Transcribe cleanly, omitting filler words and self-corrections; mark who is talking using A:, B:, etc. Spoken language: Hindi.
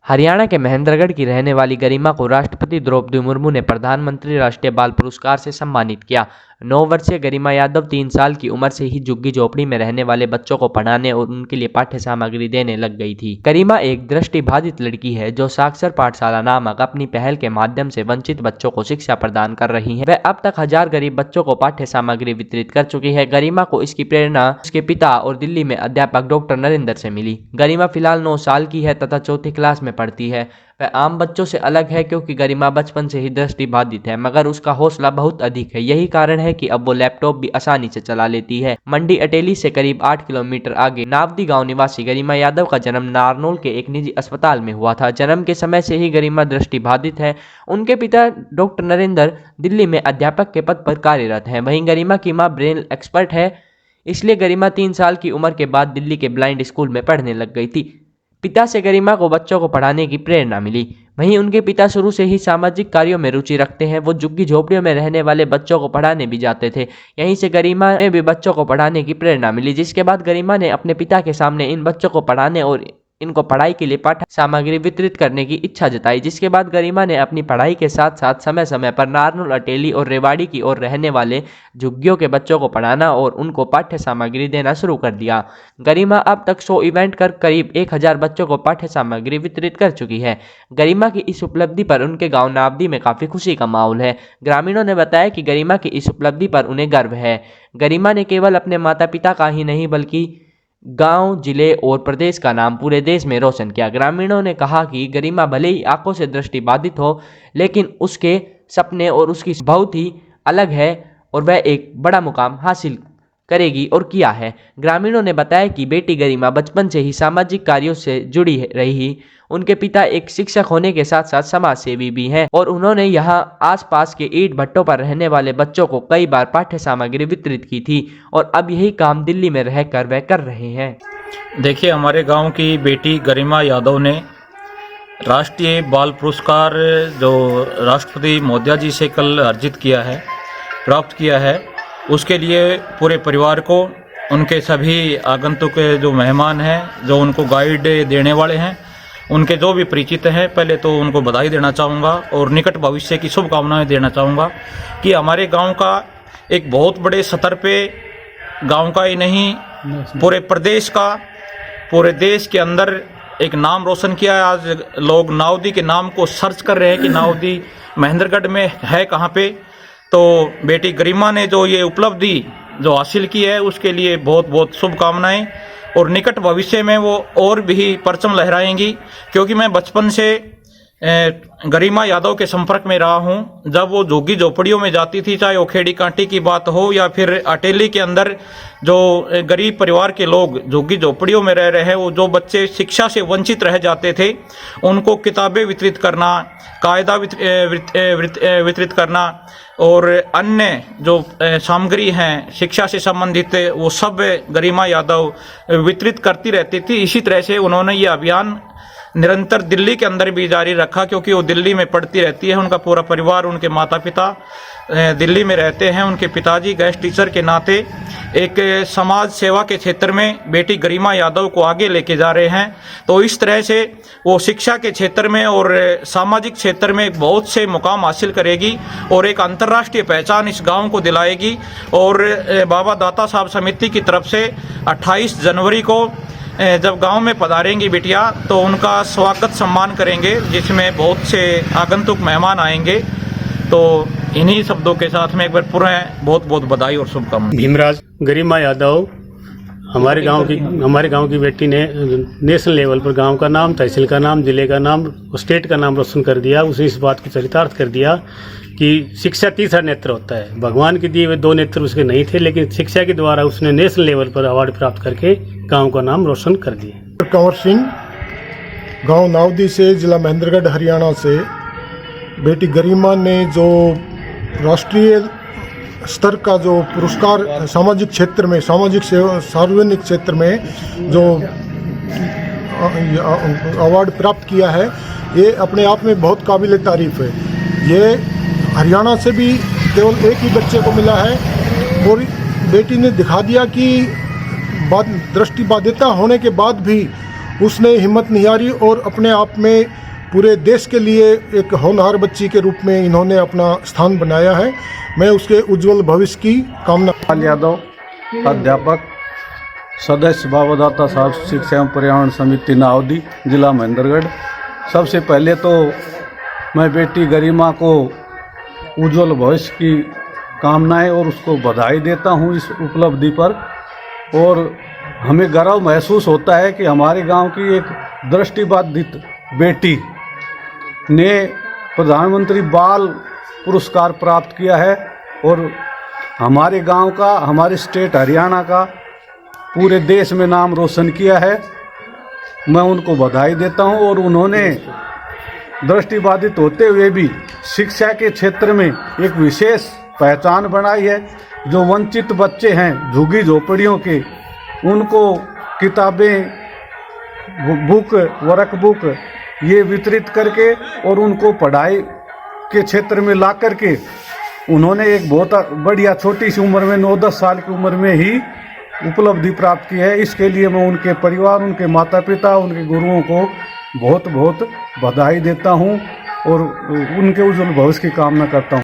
A: हरियाणा के महेंद्रगढ़ की रहने वाली गरिमा को राष्ट्रपति द्रौपदी मुर्मू ने प्रधानमंत्री राष्ट्रीय बाल पुरस्कार से सम्मानित किया। 9 वर्षीय गरिमा यादव 3 साल की उम्र से ही झुग्गी झोपड़ी में रहने वाले बच्चों को पढ़ाने और उनके लिए पाठ्य सामग्री देने लग गई थी। गरिमा एक दृष्टिबाधित लड़की है जो साक्षर पाठशाला नामक अपनी पहल के माध्यम से वंचित बच्चों को शिक्षा प्रदान कर रही है। वह अब तक 1000 गरीब बच्चों को पाठ्य सामग्री वितरित कर चुकी है। गरिमा को इसकी प्रेरणा उसके पिता और दिल्ली में अध्यापक डॉक्टर नरेंद्र से मिली। गरिमा फिलहाल 9 साल की है तथा 4th क्लास में पढ़ती है। वह आम बच्चों से अलग है क्योंकि गरिमा बचपन से ही दृष्टिबाधित है, मगर उसका हौसला बहुत अधिक है। यही कारण है कि अब वो लैपटॉप भी आसानी से चला लेती है। मंडी अटेली से करीब 8 किलोमीटर आगे नावदी गांव निवासी गरिमा यादव का जन्म नारनौल के एक निजी अस्पताल में हुआ था। जन्म के समय से ही गरिमा दृष्टिबाधित है। उनके पिता डॉक्टर नरेंद्र दिल्ली में अध्यापक के पद पर कार्यरत हैं। वहीं गरिमा की मां ब्रेन एक्सपर्ट है, इसलिए गरिमा 3 साल की उम्र के बाद दिल्ली के ब्लाइंड स्कूल में पढ़ने लग गई थी। पिता से गरिमा को बच्चों को पढ़ाने की प्रेरणा मिली। वहीं उनके पिता शुरू से ही सामाजिक कार्यों में रुचि रखते हैं। वो झुग्गी झोपड़ियों में रहने वाले बच्चों को पढ़ाने भी जाते थे। यहीं से गरिमा ने भी बच्चों को पढ़ाने की प्रेरणा मिली, जिसके बाद गरिमा ने अपने पिता के सामने इन बच्चों को पढ़ाने और इनको पढ़ाई के लिए पाठ्य सामग्री वितरित करने की इच्छा जताई। जिसके बाद गरिमा ने अपनी पढ़ाई के साथ साथ समय समय पर नारनौल, अटेली और रेवाड़ी की ओर रहने वाले झुग्गियों के बच्चों को पढ़ाना और उनको पाठ्य सामग्री देना शुरू कर दिया। गरिमा अब तक 100 इवेंट कर करीब 1000 बच्चों को पाठ्य सामग्री वितरित कर चुकी है। गरिमा की इस उपलब्धि पर उनके गाँव नावदी में काफी खुशी का माहौल है। ग्रामीणों ने बताया कि गरिमा की इस उपलब्धि पर उन्हें गर्व है। गरिमा ने केवल अपने माता पिता का ही नहीं बल्कि गांव, जिले और प्रदेश का नाम पूरे देश में रोशन किया। ग्रामीणों ने कहा कि गरिमा भले ही आंखों से दृष्टिबाधित हो, लेकिन उसके सपने और उसकी बहुत ही अलग है और वह एक बड़ा मुकाम हासिल करेगी और किया है। ग्रामीणों ने बताया कि बेटी गरिमा बचपन से ही सामाजिक कार्यों से जुड़ी रही। उनके पिता एक शिक्षक होने के साथ साथ समाज सेवी भी हैं और उन्होंने यहाँ आसपास के ईंट भट्टों पर रहने वाले बच्चों को कई बार पाठ्य सामग्री वितरित की थी और अब यही काम दिल्ली में रहकर वह कर रहे हैं।
B: देखिए, हमारे गांव की बेटी गरिमा यादव ने राष्ट्रीय बाल पुरस्कार जो राष्ट्रपति महोदय जी से कल अर्जित किया है, प्राप्त किया है, उसके लिए पूरे परिवार को, उनके सभी आगंतुक जो मेहमान हैं, जो उनको गाइड देने वाले हैं, उनके जो भी परिचित हैं, पहले तो उनको बधाई देना चाहूँगा और निकट भविष्य की शुभकामनाएं देना चाहूँगा कि हमारे गांव का एक बहुत बड़े स्तर पे, गांव का ही नहीं पूरे प्रदेश का, पूरे देश के अंदर एक नाम रोशन किया है। आज लोग नावदी के नाम को सर्च कर रहे हैं कि नावदी महेंद्रगढ़ में है कहाँ पे। तो बेटी गरिमा ने जो ये उपलब्धि जो हासिल की है, उसके लिए बहुत बहुत शुभकामनाएं और निकट भविष्य में वो और भी परचम लहराएंगी, क्योंकि मैं बचपन से गरिमा यादव के संपर्क में रहा हूं। जब वो झुग्गी झोपड़ियों में जाती थी, चाहे वो खेड़ी कांटी की बात हो या फिर अटेली के अंदर जो गरीब परिवार के लोग झुग्गी झोपड़ियों में रह रहे हैं, वो जो बच्चे शिक्षा से वंचित रह जाते थे, उनको किताबें वितरित करना, कायदा वितरित करना और अन्य जो सामग्री हैं शिक्षा से संबंधित, वो सब गरिमा यादव वितरित करती रहती थी। इसी तरह से उन्होंने ये अभियान निरंतर दिल्ली के अंदर भी जारी रखा, क्योंकि वो दिल्ली में पढ़ती रहती है। उनका पूरा परिवार, उनके माता पिता दिल्ली में रहते हैं। उनके पिताजी गेस्ट टीचर के नाते एक समाज सेवा के क्षेत्र में बेटी गरिमा यादव को आगे लेके जा रहे हैं। तो इस तरह से वो शिक्षा के क्षेत्र में और सामाजिक क्षेत्र में बहुत से मुकाम हासिल करेगी और एक अंतर्राष्ट्रीय पहचान इस गांव को दिलाएगी। और बाबा दाता साहब समिति की तरफ से 28 जनवरी को जब गांव में पधारेंगी बिटिया, तो उनका स्वागत सम्मान करेंगे, जिसमें बहुत से आगंतुक मेहमान आएंगे। तो इन्हीं शब्दों के साथ में एक बार पूरा बहुत बहुत बधाई और शुभकामनाएं।
C: भीमराज, गरिमा यादव हमारे गांव की बेटी ने नेशनल लेवल पर गांव का नाम, तहसील का नाम, जिले का नाम, स्टेट का नाम रोशन कर दिया। उसने इस बात को चरितार्थ कर दिया कि शिक्षा तीसरा नेत्र होता है। भगवान के दिए हुए 2 नेत्र उसके नहीं थे, लेकिन शिक्षा के द्वारा उसने नेशनल लेवल पर अवार्ड प्राप्त करके गांव का नाम रोशन कर दिया।
D: कंवर सिंह, गांव नावदी से, जिला महेंद्रगढ़, हरियाणा से बेटी गरिमा ने जो राष्ट्रीय स्तर का जो पुरस्कार सामाजिक क्षेत्र में, सामाजिक सार्वजनिक क्षेत्र में जो अवार्ड प्राप्त किया है, ये अपने आप में बहुत काबिल तारीफ है। ये हरियाणा से भी केवल एक ही बच्चे को मिला है और बेटी ने दिखा दिया कि दृष्टिबाधिता होने के बाद भी उसने हिम्मत नहीं हारी और अपने आप में पूरे देश के लिए एक होनहार बच्ची के रूप में इन्होंने अपना स्थान बनाया है। मैं उसके उज्जवल भविष्य की कामना।
E: लाल यादव, अध्यापक, सदस्य भावदाता साहब शिक्षा एवं पर्यावरण समिति नावदी, जिला महेंद्रगढ़। सबसे पहले तो मैं बेटी गरिमा को उज्जवल भविष्य की कामनाएं और उसको बधाई देता हूं इस उपलब्धि पर। और हमें गर्व महसूस होता है कि हमारे गांव की एक दृष्टिबाधित बेटी ने प्रधानमंत्री बाल पुरस्कार प्राप्त किया है और हमारे गांव का, हमारे स्टेट हरियाणा का पूरे देश में नाम रोशन किया है। मैं उनको बधाई देता हूं। और उन्होंने दृष्टिबाधित होते हुए भी शिक्षा के क्षेत्र में एक विशेष पहचान बनाई है। जो वंचित बच्चे हैं झुग्गी झोपड़ियों के, उनको किताबें, बुक, वर्कबुक ये वितरित करके और उनको पढ़ाई के क्षेत्र में ला करके उन्होंने एक बहुत बढ़िया छोटी सी उम्र में 9-10 साल की उम्र में ही उपलब्धि प्राप्त की है। इसके लिए मैं उनके परिवार, उनके माता पिता, उनके गुरुओं को बहुत बहुत बधाई देता हूं और उनके उज्जवल भविष्य की कामना करता हूं।